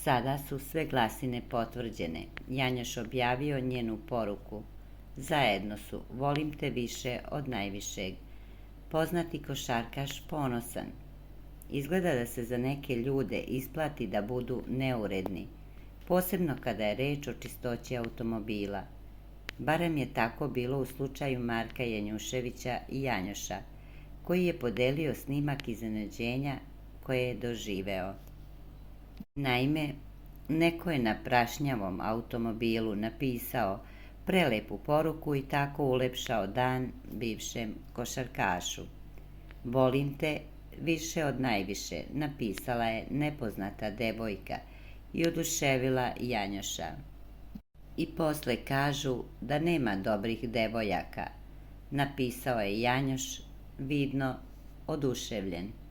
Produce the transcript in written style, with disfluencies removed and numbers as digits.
Sada su sve glasine potvrđene. Janjoš objavio njenu poruku. Zajedno su, volim te više od najvišeg. Poznati košarkaš ponosan. Izgleda da se za neke ljude isplati da budu neuredni, posebno kada je reč o čistoći automobila. Barem je tako bilo u slučaju Marka Janjuševića i Janjoša, koji je podelio snimak iznenađenja koje je doživeo. Naime, neko je na prašnjavom automobilu napisao prelepu poruku i tako ulepšao dan bivšem košarkašu. Volim te više od najviše, napisala je nepoznata devojka i oduševila Janjoša. I posle kažu da nema dobrih devojaka, napisao je Janjoš, vidno oduševljen.